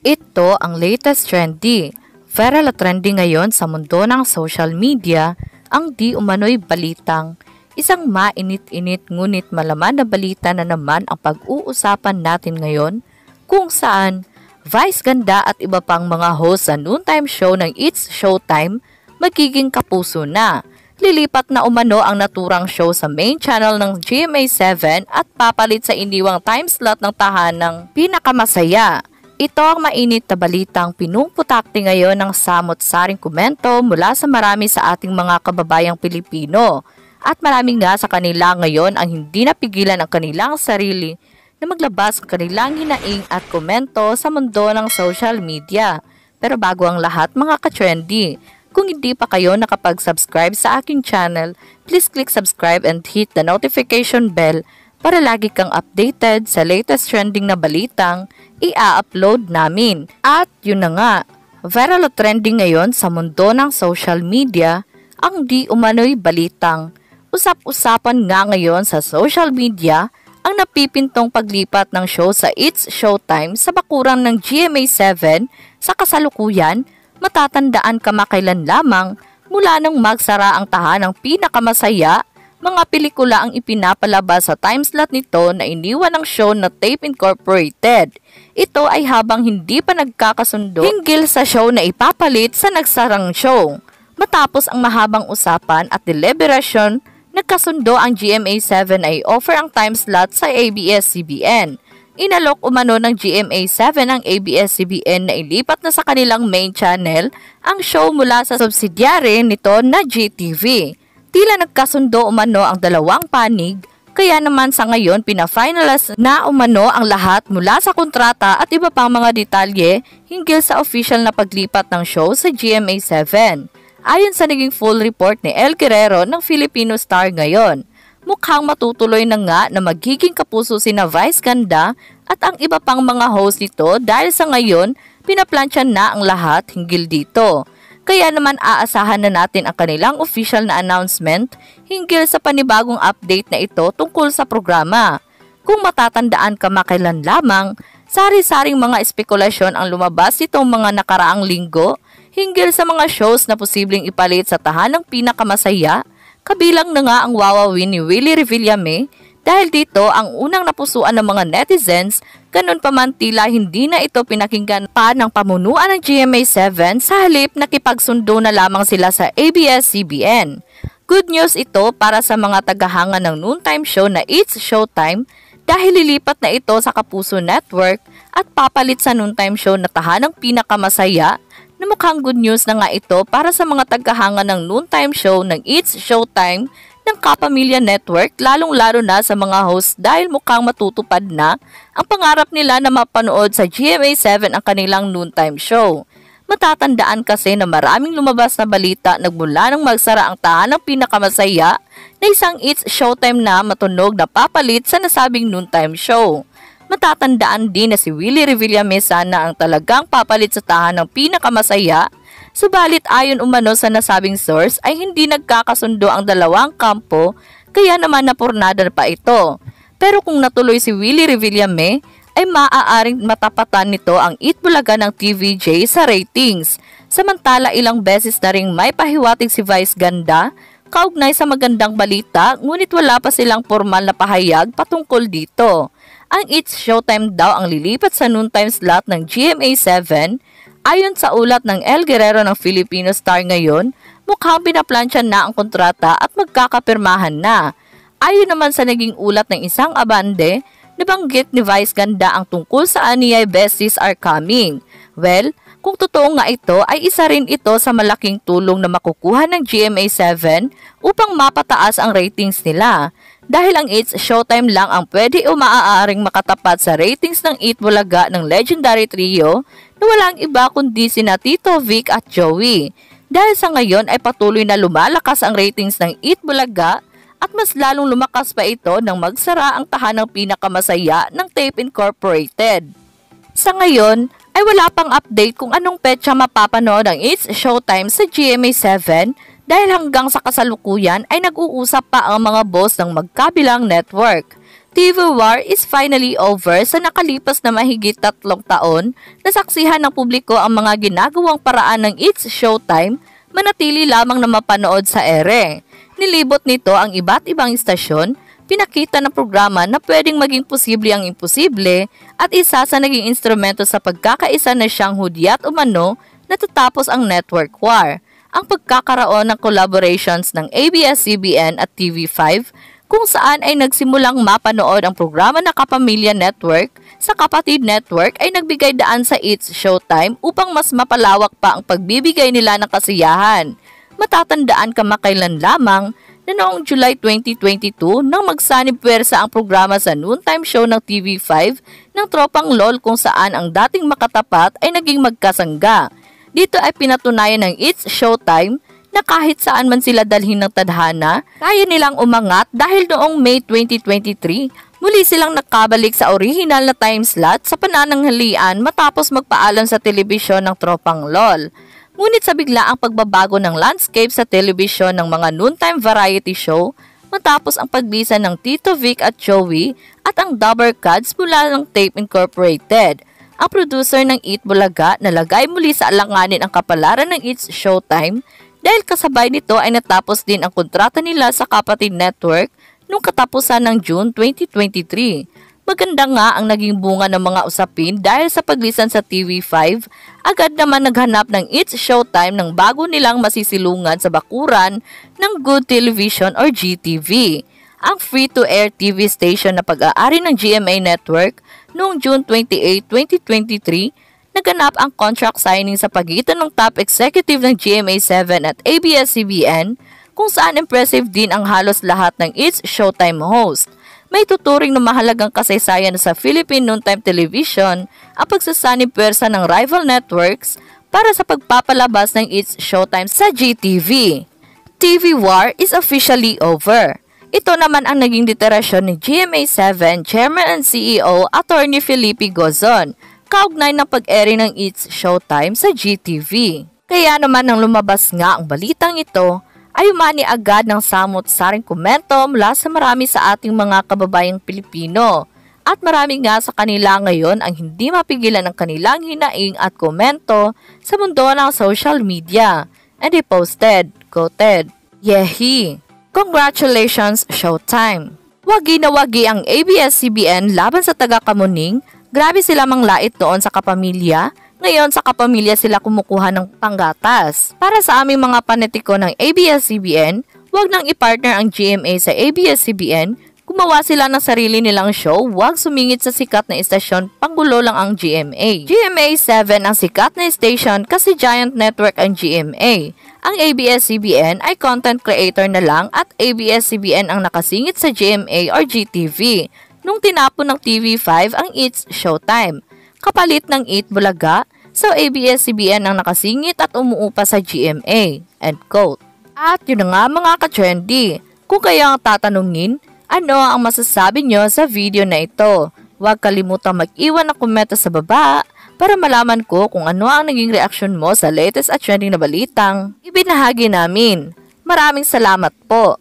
Ito ang latest trendy. Viral at trending ngayon sa mundo ng social media ang di umano'y balitang isang mainit-init ngunit malaman na balita na naman ang pag-uusapan natin ngayon kung saan Vice Ganda at iba pang mga host sa noontime show ng It's Showtime magiging kapuso na. Lilipat na umano ang naturang show sa main channel ng GMA7 at papalit sa iniwang time slot ng tahanang pinakamasaya. Ito ang mainit na balitang pinungputakti ngayon ng samot-saring komento mula sa marami sa ating mga kababayang Pilipino. At marami nga sa kanila ngayon ang hindi napigilan ang kanilang sarili na maglabas ng kanilang hinaing at komento sa mundo ng social media. Pero bago ang lahat mga ka-trendy, kung hindi pa kayo nakapag-subscribe sa aking channel, please click subscribe and hit the notification bell para lagi kang updated sa latest trending na balitang i-upload namin. At yun na nga, viral o trending ngayon sa mundo ng social media ang di umano'y balitang usap-usapan nga ngayon sa social media ang napipintong paglipat ng show sa It's Showtime sa bakuran ng GMA7 sa kasalukuyan. Matatandaan kamakailan lamang mula nang magsara ang tahanang pinakamasaya, mga pelikula ang ipinapalabas sa time slot nito na iniwan ng show na Tape Incorporated. Ito ay habang hindi pa nagkakasundo hinggil sa show na ipapalit sa nagsarang show. Matapos ang mahabang usapan at deliberasyon, nagkasundo ang GMA7 ay offer ang time slot sa ABS-CBN. Inalok umano ng GMA7 ang ABS-CBN na ilipat na sa kanilang main channel ang show mula sa subsidiary nito na GTV. Tila nagkasundo umano ang dalawang panig, kaya naman sa ngayon pina-finalize na umano ang lahat mula sa kontrata at iba pang mga detalye hinggil sa official na paglipat ng show sa GMA7. Ayon sa naging full report ni El Guerrero ng Filipino Star ngayon, mukhang matutuloy na nga na magiging kapuso sina Vice Ganda at ang iba pang mga host nito dahil sa ngayon pinaplansyan na ang lahat hinggil dito. Kaya naman aasahan na natin ang kanilang official na announcement hinggil sa panibagong update na ito tungkol sa programa. Kung matatandaan kamakailan lamang, sari-saring mga espekulasyon ang lumabas nitong mga nakaraang linggo hinggil sa mga shows na posibleng ipalit sa tahanang pinakamasaya, kabilang na nga ang wawawin ni Willie Revillame. Dahil dito ang unang napusuan ng mga netizens, ganun pa man tila hindi na ito pinakinggan pa ng pamunuan ng GMA7 sa halip nakipagsundo na lamang sila sa ABS-CBN. Good news ito para sa mga tagahanga ng noontime show na It's Showtime dahil lilipat na ito sa Kapuso Network at papalit sa noontime show na tahanang pinakamasaya na mukhang good news na nga ito para sa mga tagahanga ng noontime show ng It's Showtime ng Kapamilya Network, lalong-lalo na sa mga host dahil mukhang matutupad na ang pangarap nila na mapanood sa GMA7 ang kanilang noontime show. Matatandaan kasi na maraming lumabas na balita nagmula nang magsara ang tahanang pinakamasaya na isang It's Showtime na matunog na papalit sa nasabing noontime show. Matatandaan din na si Willie Revillame sana ang talagang papalit sa tahanang pinakamasaya. Subalit ayon umano sa nasabing source ay hindi nagkakasundo ang dalawang kampo kaya naman napurnada pa ito. Pero kung natuloy si Willie Revillame ay maaaring matapatan nito ang Eat Bulaga ng TVJ sa ratings. Samantala ilang beses na ring may pahiwatig si Vice Ganda kaugnay sa magandang balita ngunit wala pa silang formal na pahayag patungkol dito. Ang It's Showtime daw ang lilipat sa noontime slot ng GMA7. Ayon sa ulat ng El Guerrero ng Filipino Star ngayon, mukhang pinaplansyan na ang kontrata at magkakapirmahan na. Ayon naman sa naging ulat ng isang abande, nabanggit ni Vice Ganda ang tungkol sa aniyay besties are coming. Well, kung totoo nga ito ay isa rin ito sa malaking tulong na makukuha ng GMA7 upang mapataas ang ratings nila. Dahil ang It's Showtime lang ang pwede o maaaring makatapat sa ratings ng Eat Bulaga ng legendary trio na walang iba kundi sina Tito Vic at Joey. Dahil sa ngayon ay patuloy na lumalakas ang ratings ng Eat Bulaga at mas lalong lumakas pa ito nang magsara ang tahanang pinakamasaya ng Tape Incorporated. Sa ngayon ay wala pang update kung anong petsa mapapanood ang It's Showtime sa GMA7 dahil hanggang sa kasalukuyan ay nag-uusap pa ang mga boss ng magkabilang network. TV War is finally over sa nakalipas na mahigit 3 taon. Nasaksihan ng publiko ang mga ginagawang paraan ng It's Showtime manatili lamang na mapanood sa ere. Nilibot nito ang iba't ibang istasyon, pinakita ng programa na pwedeng maging posible ang imposible at isa sa naging instrumento sa pagkakaisa na siyang hudyat umano natatapos ang network war. Ang pagkakaroon ng collaborations ng ABS-CBN at TV5 kung saan ay nagsimulang mapanood ang programa ng Kapamilya Network sa Kapatid Network ay nagbigay daan sa It's Showtime upang mas mapalawak pa ang pagbibigay nila ng kasiyahan. Matatandaan kamakailan lamang na noong July 2022 nang magsanib puwersa ang programa sa noontime show ng TV5 ng Tropang LOL kung saan ang dating makatapat ay naging magkasangga. Dito ay pinatunayan ng It's Showtime na kahit saan man sila dalhin ng tadhana, kaya nilang umangat dahil noong May 2023, muli silang nakabalik sa original na time slot sa panananghalian matapos magpaalam sa telebisyon ng Tropang LOL. Ngunit sa biglaang pagbabago ng landscape sa telebisyon ng mga noontime variety show, matapos ang paglisan ng Tito Vic at Joey at ang Dabber Cats mula ng Tape Incorporated. Ang producer ng Eat Bulaga nalagay muli sa alanganin ang kapalaran ng It's Showtime dahil kasabay nito ay natapos din ang kontrata nila sa Kapatid Network noong katapusan ng June 2023. Maganda nga ang naging bunga ng mga usapin dahil sa paglisan sa TV5, agad naman naghanap ng It's Showtime ng bago nilang masisilungan sa bakuran ng Good Television or GTV. Ang free-to-air TV station na pag-aari ng GMA Network noong June 28, 2023, naganap ang contract signing sa pagitan ng top executive ng GMA7 at ABS-CBN kung saan impressive din ang halos lahat ng It's Showtime host. May tuturing na mahalagang kasaysayan sa Philippine noontime television ang pagsasanib puwersa ng rival networks para sa pagpapalabas ng It's Showtime sa GTV. TV War is officially over. Ito naman ang naging literasyon ni GMA7 Chairman and CEO Attorney Felipe Gozon, kaugnay ng pag-airing ng It's Showtime sa GTV. Kaya naman nang lumabas nga ang balitang ito, ay umani agad ng samot-saring komento mula sa marami sa ating mga kababayang Pilipino. At marami nga sa kanila ngayon ang hindi mapigilan ng kanilang hinaing at komento sa mundo ng social media. And they posted, quoted, "Yehi! Congratulations, Showtime! Wagi na wagi ang ABS-CBN laban sa taga-Kamuning. Grabe sila manglait doon sa Kapamilya. Ngayon sa Kapamilya sila kumukuha ng panggatas. Para sa aming mga panetiko ng ABS-CBN, huwag nang ipartner ang GMA sa ABS-CBN. Gumawa sila ng sarili nilang show, huwag sumingit sa sikat na istasyon, panggulo lang ang GMA. GMA7 ang sikat na station kasi giant network ang GMA. Ang ABS-CBN ay content creator na lang at ABS-CBN ang nakasingit sa GMA or GTV. Nung tinapon ng TV5 ang It's Showtime, kapalit ng Eat Bulaga, so ABS-CBN ang nakasingit at umuupa sa GMA." End quote. At yun nga mga ka-trendy, kung kayo ang tatanungin, ano ang masasabi nyo sa video na ito? Huwag kalimutang mag-iwan ng komento sa baba para malaman ko kung ano ang naging reaksyon mo sa latest at trending na balitang ibinahagi namin. Maraming salamat po!